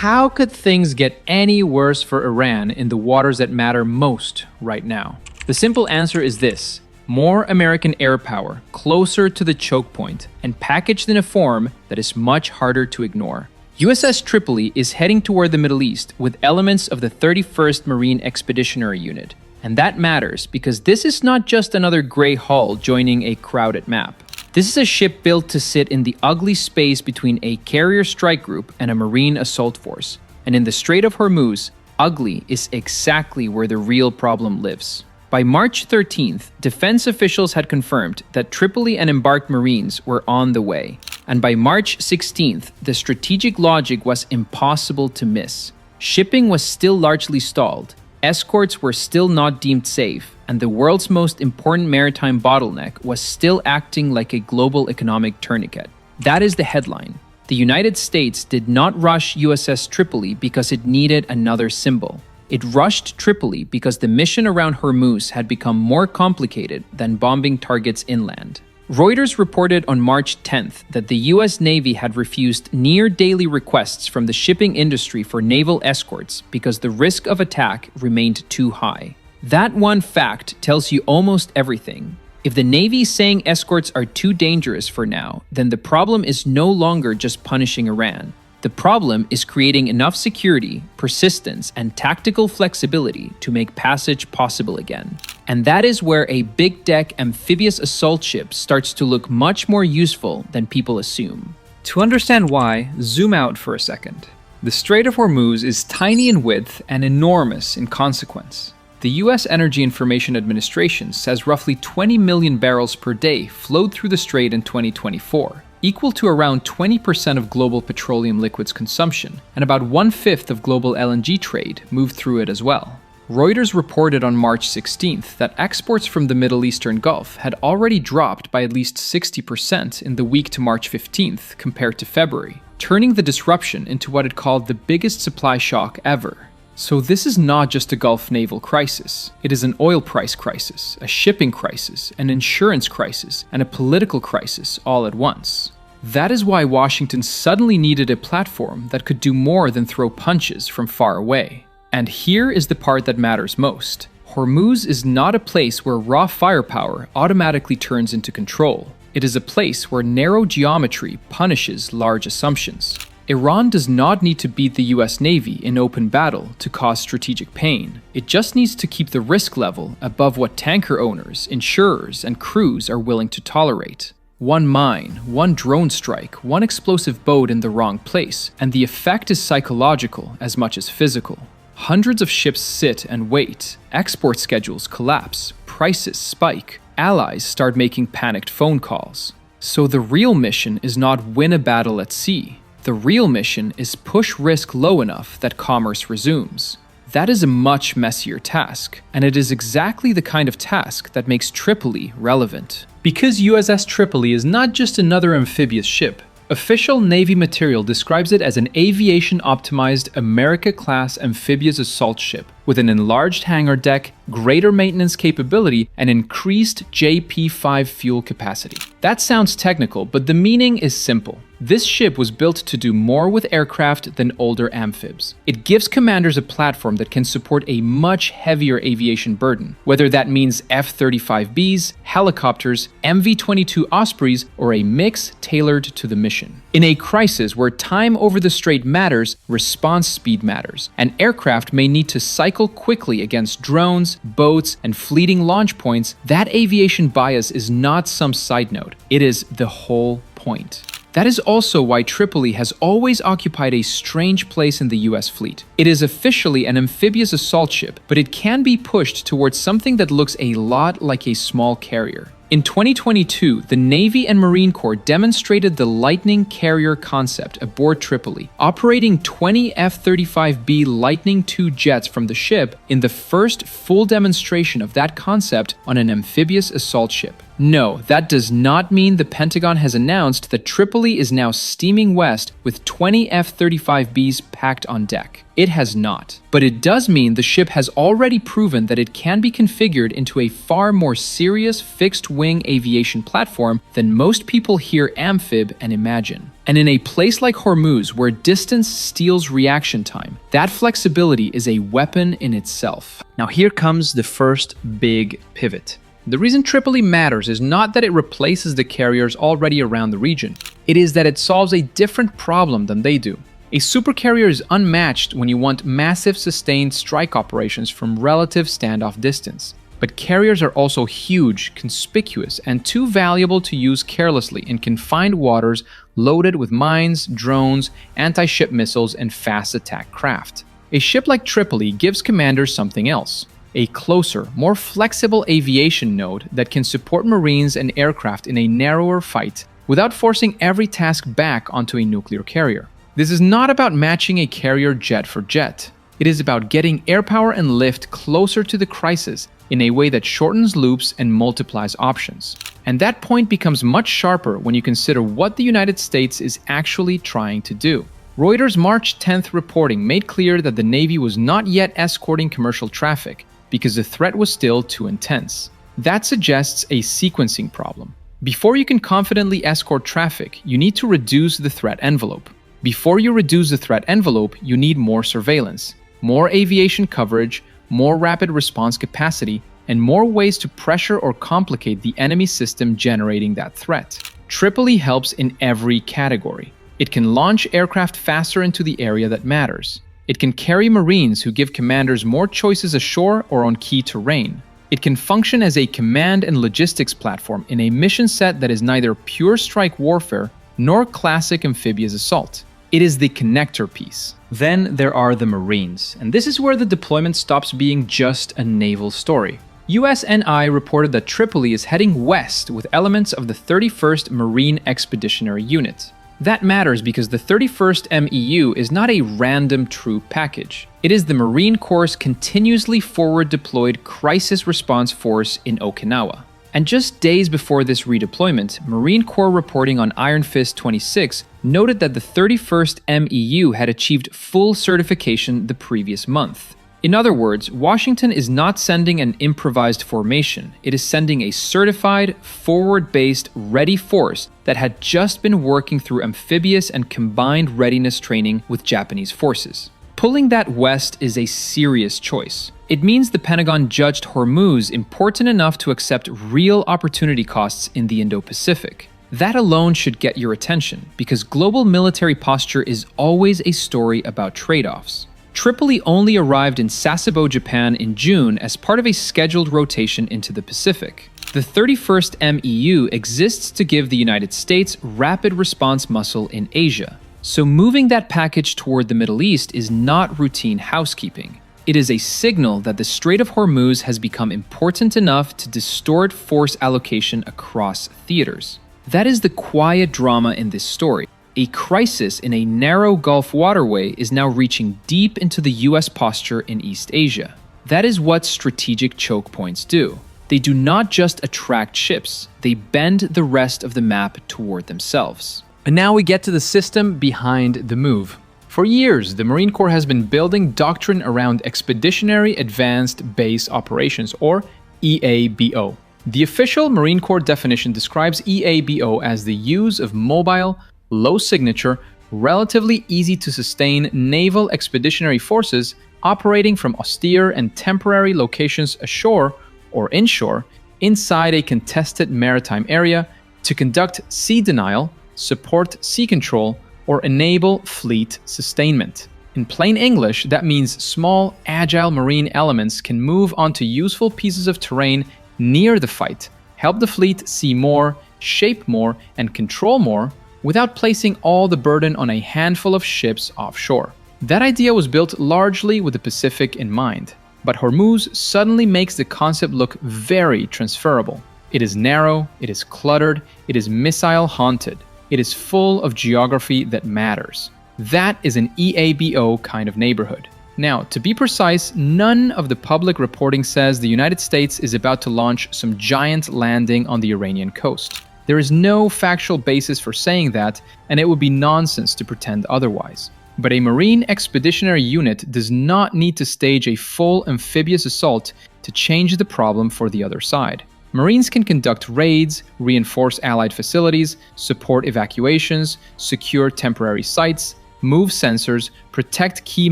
how could things get any worse for Iran in the waters that matter most right now? The simple answer is this: more American air power closer to the choke point and packaged in a form that is much harder to ignore. USS Tripoli is heading toward the Middle East with elements of the 31st Marine Expeditionary Unit. And that matters because this is not just another gray hull joining a crowded map. This is a ship built to sit in the ugly space between a carrier strike group and a marine assault force. And in the Strait of Hormuz, ugly is exactly where the real problem lives. By March 13th, defense officials had confirmed that Tripoli and embarked Marines were on the way. And by March 16th, the strategic logic was impossible to miss. Shipping was still largely stalled, escorts were still not deemed safe, and the world's most important maritime bottleneck was still acting like a global economic tourniquet. That is the headline. The United States did not rush USS Tripoli because it needed another symbol. It rushed Tripoli because the mission around Hormuz had become more complicated than bombing targets inland. Reuters reported on March 10th that the US Navy had refused near-daily requests from the shipping industry for naval escorts because the risk of attack remained too high. That one fact tells you almost everything. If the Navy is saying escorts are too dangerous for now, then the problem is no longer just punishing Iran. The problem is creating enough security, persistence, and tactical flexibility to make passage possible again. And that is where a big-deck amphibious assault ship starts to look much more useful than people assume. To understand why, zoom out for a second. The Strait of Hormuz is tiny in width and enormous in consequence. The US Energy Information Administration says roughly 20 million barrels per day flowed through the strait in 2024. Equal to around 20% of global petroleum liquids consumption, and about 1/5 of global LNG trade moved through it as well. Reuters reported on March 16th that exports from the Middle Eastern Gulf had already dropped by at least 60% in the week to March 15th compared to February, turning the disruption into what it called the biggest supply shock ever. So this is not just a Gulf naval crisis. It is an oil price crisis, a shipping crisis, an insurance crisis, and a political crisis all at once. That is why Washington suddenly needed a platform that could do more than throw punches from far away. And here is the part that matters most. Hormuz is not a place where raw firepower automatically turns into control. It is a place where narrow geometry punishes large assumptions. Iran does not need to beat the US Navy in open battle to cause strategic pain. It just needs to keep the risk level above what tanker owners, insurers, and crews are willing to tolerate. One mine, one drone strike, one explosive boat in the wrong place, and the effect is psychological as much as physical. Hundreds of ships sit and wait, export schedules collapse, prices spike, allies start making panicked phone calls. So the real mission is not win a battle at sea. The real mission is push risk low enough that commerce resumes. That is a much messier task, and it is exactly the kind of task that makes Tripoli relevant. Because USS Tripoli is not just another amphibious ship, official Navy material describes it as an aviation-optimized America-class amphibious assault ship with an enlarged hangar deck, greater maintenance capability, and increased JP-5 fuel capacity. That sounds technical, but the meaning is simple. This ship was built to do more with aircraft than older amphibs. It gives commanders a platform that can support a much heavier aviation burden, whether that means F-35Bs, helicopters, MV-22 Ospreys, or a mix tailored to the mission. In a crisis where time over the strait matters, response speed matters, and aircraft may need to cycle quickly against drones, boats, and fleeting launch points, that aviation bias is not some side note. It is the whole point. That is also why Tripoli has always occupied a strange place in the US fleet. It is officially an amphibious assault ship, but it can be pushed towards something that looks a lot like a small carrier. In 2022, the Navy and Marine Corps demonstrated the Lightning carrier concept aboard Tripoli, operating 20 F-35B Lightning II jets from the ship in the first full demonstration of that concept on an amphibious assault ship. No, that does not mean the Pentagon has announced that Tripoli is now steaming west with 20 F-35Bs packed on deck. It has not. But it does mean the ship has already proven that it can be configured into a far more serious fixed-wing aviation platform than most people hear amphib and imagine. And in a place like Hormuz, where distance steals reaction time, that flexibility is a weapon in itself. Now here comes the first big pivot. The reason Tripoli matters is not that it replaces the carriers already around the region. It is that it solves a different problem than they do. A supercarrier is unmatched when you want massive sustained strike operations from relative standoff distance. But carriers are also huge, conspicuous, and too valuable to use carelessly in confined waters loaded with mines, drones, anti-ship missiles, and fast attack craft. A ship like Tripoli gives commanders something else: a closer, more flexible aviation node that can support Marines and aircraft in a narrower fight without forcing every task back onto a nuclear carrier. This is not about matching a carrier jet for jet. It is about getting air power and lift closer to the crisis in a way that shortens loops and multiplies options. And that point becomes much sharper when you consider what the United States is actually trying to do. Reuters' March 10th reporting made clear that the Navy was not yet escorting commercial traffic because the threat was still too intense. That suggests a sequencing problem. Before you can confidently escort traffic, you need to reduce the threat envelope. Before you reduce the threat envelope, you need more surveillance, more aviation coverage, more rapid response capacity, and more ways to pressure or complicate the enemy system generating that threat. Tripoli helps in every category. It can launch aircraft faster into the area that matters. It can carry Marines who give commanders more choices ashore or on key terrain. It can function as a command and logistics platform in a mission set that is neither pure strike warfare nor classic amphibious assault. It is the connector piece. Then there are the Marines, and this is where the deployment stops being just a naval story. USNI reported that Tripoli is heading west with elements of the 31st Marine Expeditionary Unit. That matters because the 31st MEU is not a random troop package. It is the Marine Corps' continuously forward-deployed crisis response force in Okinawa. And just days before this redeployment, Marine Corps reporting on Iron Fist 26 noted that the 31st MEU had achieved full certification the previous month. In other words, Washington is not sending an improvised formation, it is sending a certified, forward-based, ready force that had just been working through amphibious and combined readiness training with Japanese forces. Pulling that west is a serious choice. It means the Pentagon judged Hormuz important enough to accept real opportunity costs in the Indo-Pacific. That alone should get your attention, because global military posture is always a story about trade-offs. Tripoli only arrived in Sasebo, Japan in June as part of a scheduled rotation into the Pacific. The 31st MEU exists to give the United States rapid response muscle in Asia. So moving that package toward the Middle East is not routine housekeeping. It is a signal that the Strait of Hormuz has become important enough to distort force allocation across theaters. That is the quiet drama in this story. A crisis in a narrow Gulf waterway is now reaching deep into the US posture in East Asia. That is what strategic choke points do. They do not just attract ships, they bend the rest of the map toward themselves. And now we get to the system behind the move. For years, the Marine Corps has been building doctrine around Expeditionary Advanced Base Operations, or EABO. The official Marine Corps definition describes EABO as the use of mobile, low-signature, relatively easy-to-sustain naval expeditionary forces operating from austere and temporary locations ashore or inshore inside a contested maritime area to conduct sea denial, support sea control, or enable fleet sustainment. In plain English, that means small, agile marine elements can move onto useful pieces of terrain near the fight, help the fleet see more, shape more, and control more without placing all the burden on a handful of ships offshore. That idea was built largely with the Pacific in mind, but Hormuz suddenly makes the concept look very transferable. It is narrow, it is cluttered, it is missile-haunted. It is full of geography that matters. That is an EABO kind of neighborhood. Now, to be precise, none of the public reporting says the United States is about to launch some giant landing on the Iranian coast. There is no factual basis for saying that, and it would be nonsense to pretend otherwise. But a Marine Expeditionary Unit does not need to stage a full amphibious assault to change the problem for the other side. Marines can conduct raids, reinforce Allied facilities, support evacuations, secure temporary sites, move sensors, protect key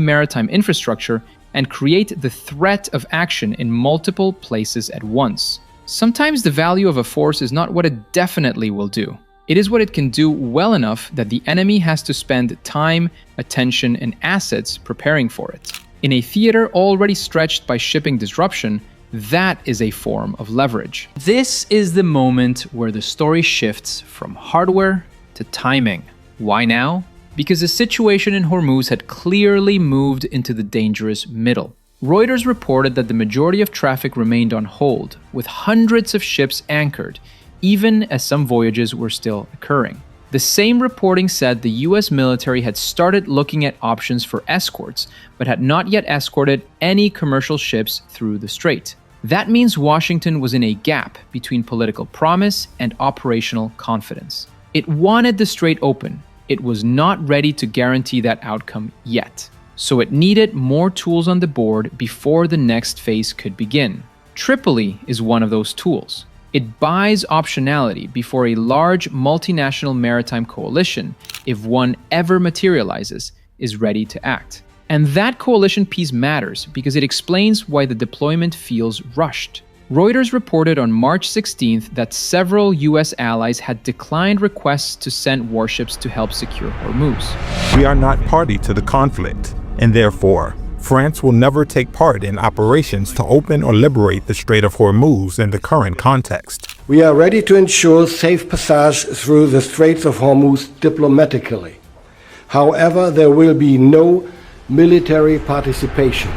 maritime infrastructure, and create the threat of action in multiple places at once. Sometimes the value of a force is not what it definitely will do. It is what it can do well enough that the enemy has to spend time, attention, and assets preparing for it. In a theater already stretched by shipping disruption, that is a form of leverage. This is the moment where the story shifts from hardware to timing. Why now? Because the situation in Hormuz had clearly moved into the dangerous middle. Reuters reported that the majority of traffic remained on hold, with hundreds of ships anchored, even as some voyages were still occurring. The same reporting said the US military had started looking at options for escorts, but had not yet escorted any commercial ships through the strait. That means Washington was in a gap between political promise and operational confidence. It wanted the strait open. It was not ready to guarantee that outcome yet. So it needed more tools on the board before the next phase could begin. Tripoli is one of those tools. It buys optionality before a large multinational maritime coalition, if one ever materializes, is ready to act. And that coalition piece matters because it explains why the deployment feels rushed. Reuters reported on March 16th that several US allies had declined requests to send warships to help secure Hormuz. We are not party to the conflict, and therefore, France will never take part in operations to open or liberate the Strait of Hormuz in the current context. We are ready to ensure safe passage through the Straits of Hormuz diplomatically. However, there will be no military participation.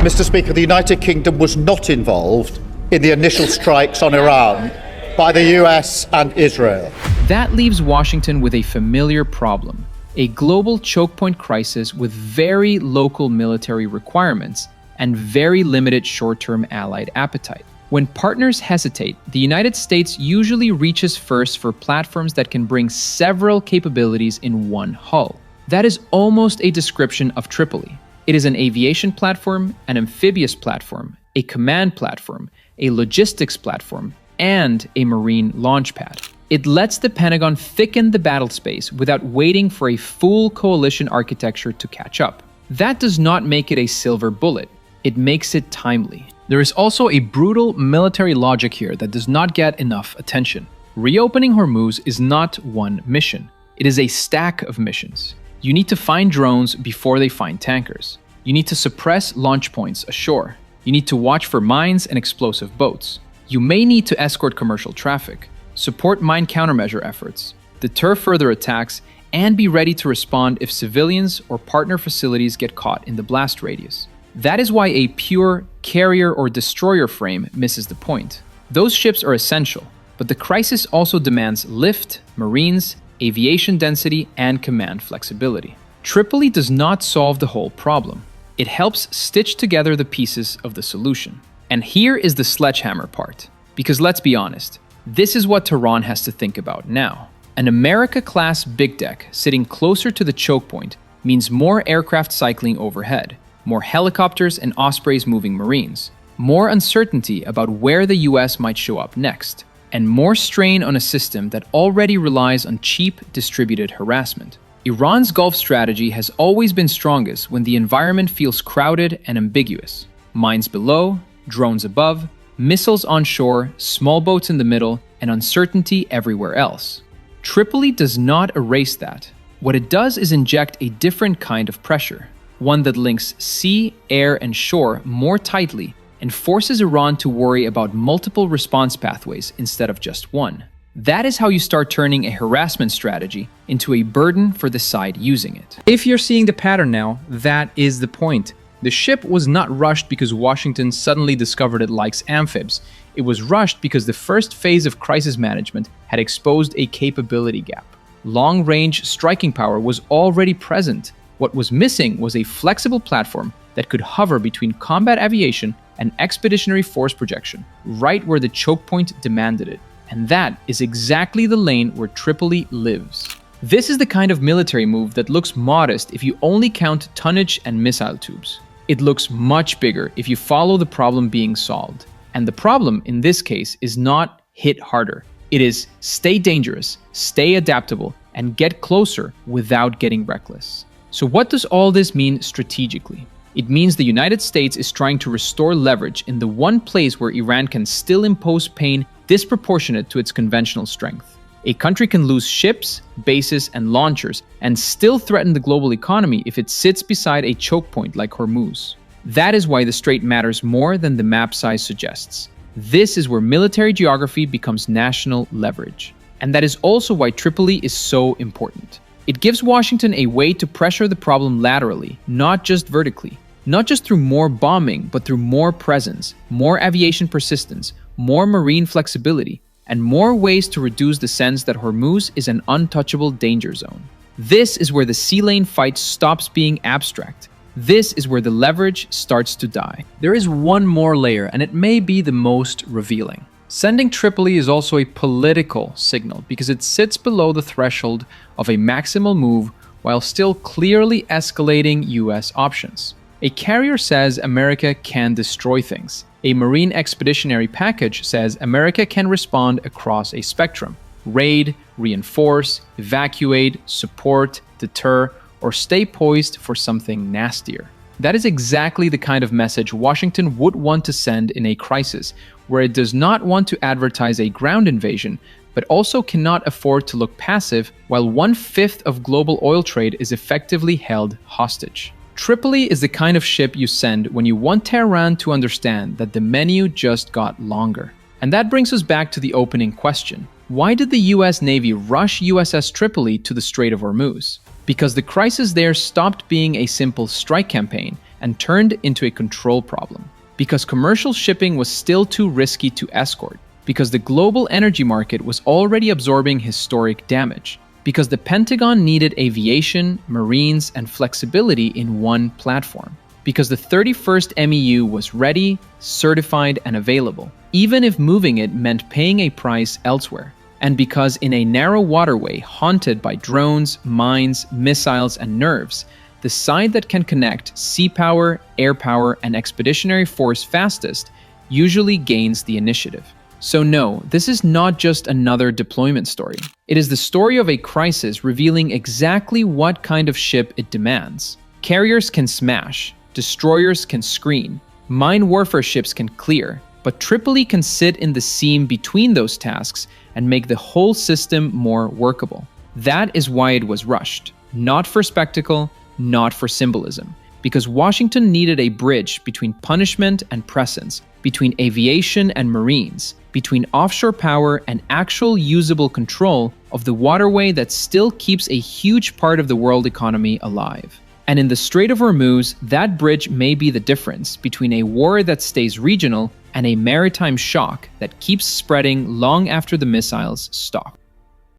Mr. Speaker, the United Kingdom was not involved in the initial strikes on Iran by the US and Israel. That leaves Washington with a familiar problem. A global choke point crisis with very local military requirements and very limited short-term allied appetite. When partners hesitate, the United States usually reaches first for platforms that can bring several capabilities in one hull. That is almost a description of Tripoli. It is an aviation platform, an amphibious platform, a command platform, a logistics platform, and a marine launch pad. It lets the Pentagon thicken the battle space without waiting for a full coalition architecture to catch up. That does not make it a silver bullet. It makes it timely. There is also a brutal military logic here that does not get enough attention. Reopening Hormuz is not one mission. It is a stack of missions. You need to find drones before they find tankers. You need to suppress launch points ashore. You need to watch for mines and explosive boats. You may need to escort commercial traffic, support mine countermeasure efforts, deter further attacks, and be ready to respond if civilians or partner facilities get caught in the blast radius. That is why a pure carrier or destroyer frame misses the point. Those ships are essential, but the crisis also demands lift, marines, aviation density, and command flexibility. Tripoli does not solve the whole problem. It helps stitch together the pieces of the solution. And here is the sledgehammer part. Because let's be honest, this is what Tehran has to think about now. An America-class big deck sitting closer to the choke point means more aircraft cycling overhead, more helicopters and Ospreys moving Marines, more uncertainty about where the US might show up next, and more strain on a system that already relies on cheap, distributed harassment. Iran's Gulf strategy has always been strongest when the environment feels crowded and ambiguous. Mines below, drones above, missiles onshore, small boats in the middle, and uncertainty everywhere else. Tripoli does not erase that. What it does is inject a different kind of pressure, one that links sea, air, and shore more tightly and forces Iran to worry about multiple response pathways instead of just one. That is how you start turning a harassment strategy into a burden for the side using it. If you're seeing the pattern now, that is the point. The ship was not rushed because Washington suddenly discovered it likes amphibs. It was rushed because the first phase of crisis management had exposed a capability gap. Long-range striking power was already present. What was missing was a flexible platform that could hover between combat aviation and expeditionary force projection, right where the choke point demanded it. And that is exactly the lane where Tripoli lives. This is the kind of military move that looks modest if you only count tonnage and missile tubes. It looks much bigger if you follow the problem being solved. And the problem in this case is not hit harder. It is stay dangerous, stay adaptable, and get closer without getting reckless. So what does all this mean strategically? It means the United States is trying to restore leverage in the one place where Iran can still impose pain disproportionate to its conventional strength. A country can lose ships, bases, and launchers and still threaten the global economy if it sits beside a choke point like Hormuz. That is why the strait matters more than the map size suggests. This is where military geography becomes national leverage. And that is also why Tripoli is so important. It gives Washington a way to pressure the problem laterally, not just vertically. Not just through more bombing, but through more presence, more aviation persistence, more marine flexibility, and more ways to reduce the sense that Hormuz is an untouchable danger zone. This is where the sea lane fight stops being abstract. This is where the leverage starts to die. There is one more layer, and it may be the most revealing. Sending Tripoli is also a political signal because it sits below the threshold of a maximal move while still clearly escalating US options. A carrier says America can destroy things. A Marine Expeditionary package says America can respond across a spectrum: raid, reinforce, evacuate, support, deter, or stay poised for something nastier. That is exactly the kind of message Washington would want to send in a crisis, where it does not want to advertise a ground invasion, but also cannot afford to look passive while 1/5 of global oil trade is effectively held hostage. Tripoli is the kind of ship you send when you want Tehran to understand that the menu just got longer. And that brings us back to the opening question. Why did the US Navy rush USS Tripoli to the Strait of Hormuz? Because the crisis there stopped being a simple strike campaign and turned into a control problem. Because commercial shipping was still too risky to escort. Because the global energy market was already absorbing historic damage. Because the Pentagon needed aviation, marines, and flexibility in one platform. Because the 31st MEU was ready, certified, and available, even if moving it meant paying a price elsewhere. And because in a narrow waterway haunted by drones, mines, missiles, and nerves, the side that can connect sea power, air power, and expeditionary force fastest usually gains the initiative. So no, this is not just another deployment story. It is the story of a crisis revealing exactly what kind of ship it demands. Carriers can smash, destroyers can screen, mine warfare ships can clear, but Tripoli can sit in the seam between those tasks and make the whole system more workable. That is why it was rushed. Not for spectacle, not for symbolism. Because Washington needed a bridge between punishment and presence, between aviation and marines, between offshore power and actual usable control of the waterway that still keeps a huge part of the world economy alive. And in the Strait of Hormuz, that bridge may be the difference between a war that stays regional and a maritime shock that keeps spreading long after the missiles stop.